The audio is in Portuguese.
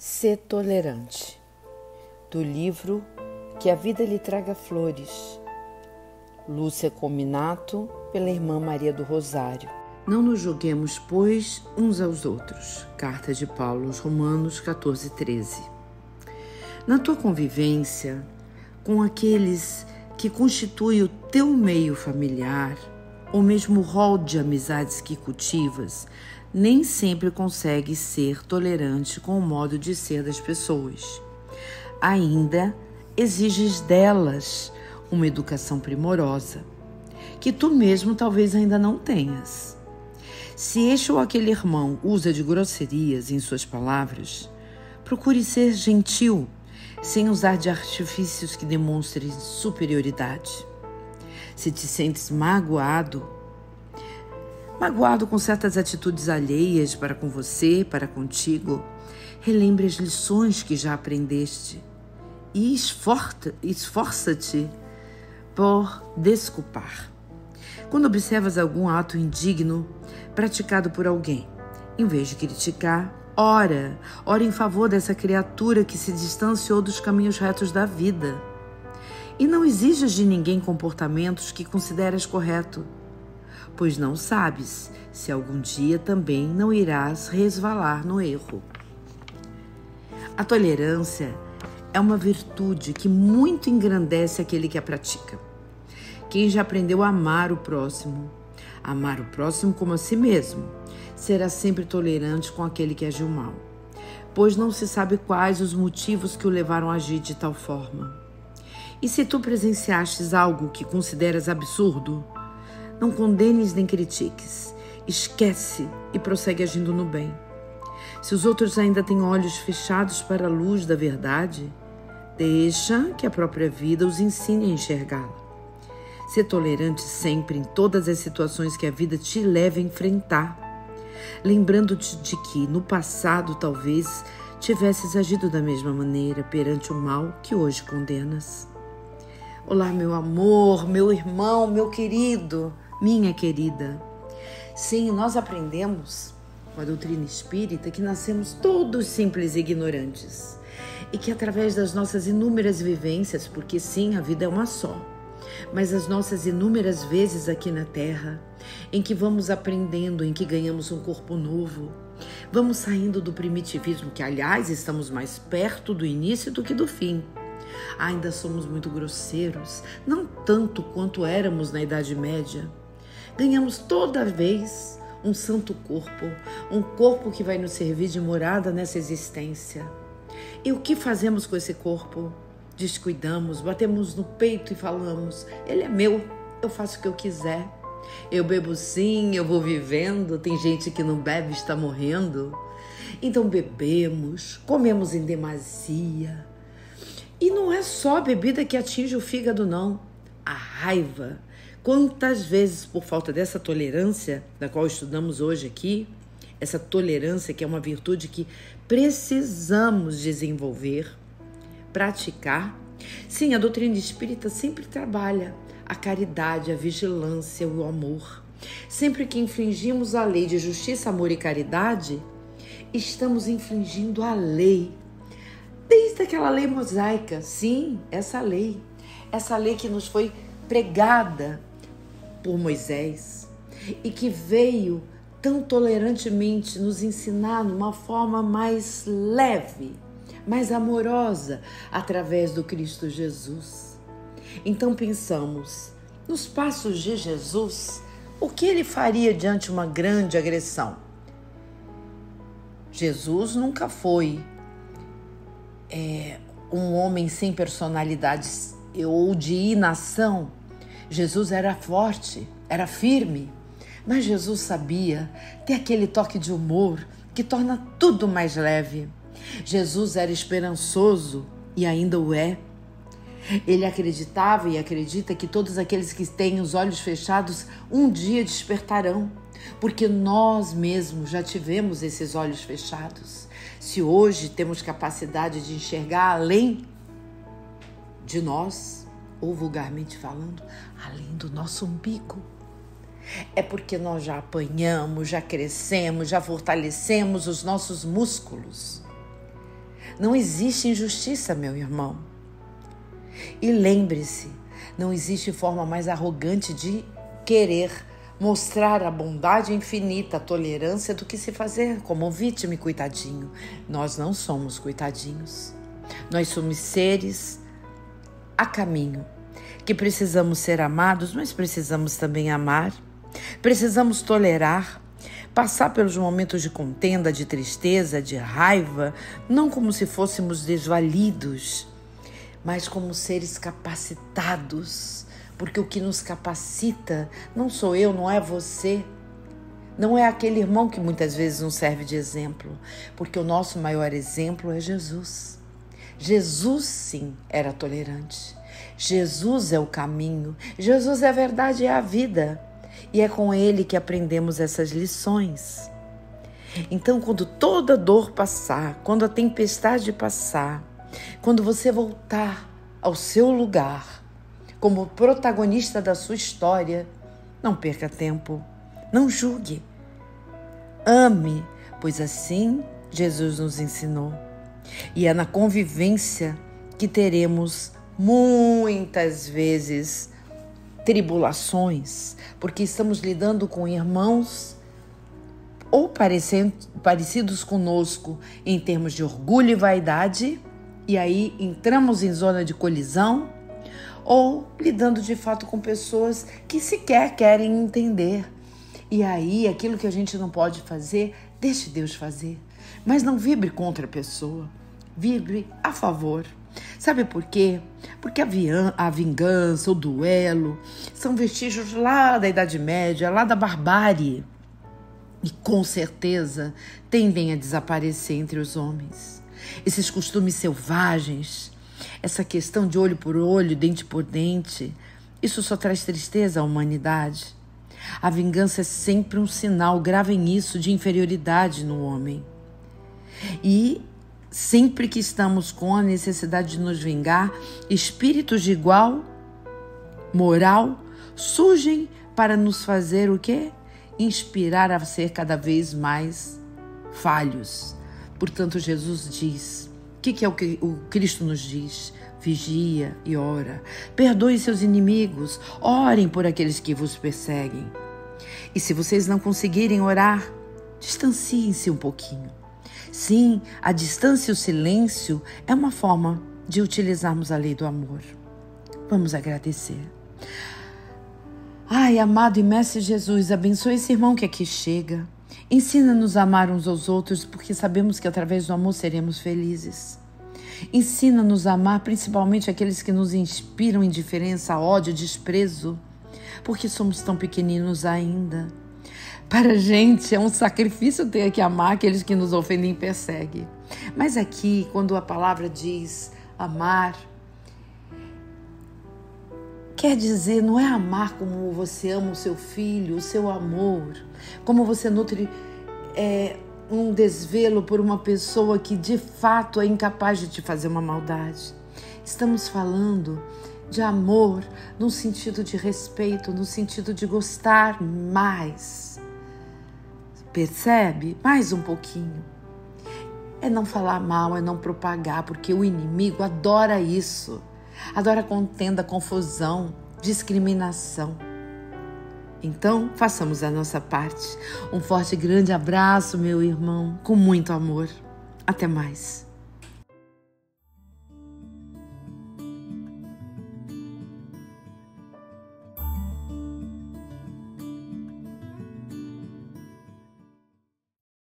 Ser tolerante, do livro Que a Vida lhe Traga Flores, Lúcia Cominato, pela irmã Maria do Rosário. Não nos julguemos, pois, uns aos outros. Carta de Paulo aos Romanos 14:13. Na tua convivência com aqueles que constituem o teu meio familiar, ou mesmo o rol de amizades que cultivas, nem sempre consegues ser tolerante com o modo de ser das pessoas. Ainda exiges delas uma educação primorosa, que tu mesmo talvez ainda não tenhas. Se este ou aquele irmão usa de grosserias em suas palavras, procure ser gentil, sem usar de artifícios que demonstrem superioridade. Se te sentes magoado com certas atitudes alheias para com você, para contigo, relembre as lições que já aprendeste e esforça-te por desculpar. Quando observas algum ato indigno praticado por alguém, em vez de criticar, ora em favor dessa criatura que se distanciou dos caminhos retos da vida. E não exijas de ninguém comportamentos que consideras correto, pois não sabes se algum dia também não irás resvalar no erro. A tolerância é uma virtude que muito engrandece aquele que a pratica. Quem já aprendeu a amar o próximo como a si mesmo, será sempre tolerante com aquele que agiu mal, pois não se sabe quais os motivos que o levaram a agir de tal forma. E se tu presenciastes algo que consideras absurdo, não condenes nem critiques, esquece e prossegue agindo no bem. Se os outros ainda têm olhos fechados para a luz da verdade, deixa que a própria vida os ensine a enxergá-la. Ser tolerante sempre em todas as situações que a vida te leva a enfrentar, lembrando-te de que no passado talvez tivesses agido da mesma maneira perante o mal que hoje condenas. Olá, meu amor, meu irmão, meu querido, minha querida. Sim, nós aprendemos com a doutrina espírita que nascemos todos simples e ignorantes e que através das nossas inúmeras vivências, porque sim, a vida é uma só, mas as nossas inúmeras vezes aqui na Terra, em que vamos aprendendo, em que ganhamos um corpo novo, vamos saindo do primitivismo, que aliás estamos mais perto do início do que do fim. Ainda somos muito grosseiros, não tanto quanto éramos na Idade Média. Ganhamos toda vez um santo corpo, um corpo que vai nos servir de morada nessa existência. E o que fazemos com esse corpo? Descuidamos, batemos no peito e falamos: ele é meu, eu faço o que eu quiser. Eu bebo sim, eu vou vivendo. Tem gente que não bebe, está morrendo. Então bebemos, comemos em demasia. E não é só a bebida que atinge o fígado, não. A raiva. Quantas vezes, por falta dessa tolerância, da qual estudamos hoje aqui, essa tolerância que é uma virtude que precisamos desenvolver, praticar. Sim, a doutrina espírita sempre trabalha a caridade, a vigilância, o amor. Sempre que infringimos a lei de justiça, amor e caridade, estamos infringindo a lei. Desde aquela lei mosaica, sim, essa lei que nos foi pregada por Moisés e que veio tão tolerantemente nos ensinar numa forma mais leve, mais amorosa, através do Cristo Jesus. Então pensamos, nos passos de Jesus, o que ele faria diante de uma grande agressão? Jesus nunca foi um homem sem personalidade ou de inação. Jesus era forte, era firme, mas Jesus sabia ter aquele toque de humor que torna tudo mais leve. Jesus era esperançoso e ainda o é. Ele acreditava e acredita que todos aqueles que têm os olhos fechados um dia despertarão, porque nós mesmos já tivemos esses olhos fechados. Se hoje temos capacidade de enxergar além de nós, ou vulgarmente falando, além do nosso umbigo, é porque nós já apanhamos, já crescemos, já fortalecemos os nossos músculos. Não existe injustiça, meu irmão. E lembre-se, não existe forma mais arrogante de querer mostrar a bondade infinita, a tolerância do que se fazer como vítima e coitadinho. Nós não somos coitadinhos. Nós somos seres a caminho, que precisamos ser amados, mas precisamos também amar. Precisamos tolerar, passar pelos momentos de contenda, de tristeza, de raiva, não como se fôssemos desvalidos, mas como seres capacitados. Porque o que nos capacita não sou eu, não é você, não é aquele irmão que muitas vezes nos serve de exemplo, porque o nosso maior exemplo é Jesus. Jesus, sim, era tolerante. Jesus é o caminho, Jesus é a verdade, é a vida. E é com Ele que aprendemos essas lições. Então, quando toda dor passar, quando a tempestade passar, quando você voltar ao seu lugar, como protagonista da sua história, não perca tempo, não julgue. Ame, pois assim Jesus nos ensinou. E é na convivência que teremos muitas vezes tribulações, porque estamos lidando com irmãos ou parecidos conosco em termos de orgulho e vaidade, e aí entramos em zona de colisão, ou lidando de fato com pessoas que sequer querem entender. E aí, aquilo que a gente não pode fazer, deixe Deus fazer. Mas não vibre contra a pessoa, vibre a favor. Sabe por quê? Porque a vingança, o duelo, são vestígios lá da Idade Média, lá da barbárie. E com certeza tendem a desaparecer entre os homens. Esses costumes selvagens, essa questão de olho por olho, dente por dente, isso só traz tristeza à humanidade. A vingança é sempre um sinal, gravem isso, de inferioridade no homem. E sempre que estamos com a necessidade de nos vingar, espíritos de igual moral surgem para nos fazer o quê? Inspirar a ser cada vez mais falhos. Portanto, Jesus diz, o que é o que o Cristo nos diz? Vigia e ora. Perdoe seus inimigos, orem por aqueles que vos perseguem. E se vocês não conseguirem orar, distanciem-se um pouquinho. Sim, a distância e o silêncio é uma forma de utilizarmos a lei do amor. Vamos agradecer. Ai, amado e mestre Jesus, abençoe esse irmão que aqui chega. Ensina-nos a amar uns aos outros, porque sabemos que através do amor seremos felizes. Ensina-nos a amar principalmente aqueles que nos inspiram indiferença, ódio, desprezo, porque somos tão pequeninos ainda. Para a gente é um sacrifício ter que amar aqueles que nos ofendem e perseguem. Mas aqui, quando a palavra diz amar, quer dizer, não é amar como você ama o seu filho, o seu amor, como você nutre um desvelo por uma pessoa que de fato é incapaz de te fazer uma maldade. Estamos falando de amor no sentido de respeito, no sentido de gostar mais. Percebe? Mais um pouquinho. É não falar mal, é não propagar, porque o inimigo adora isso. Adora contenda, confusão, discriminação. Então, façamos a nossa parte. Um forte e grande abraço, meu irmão, com muito amor. Até mais.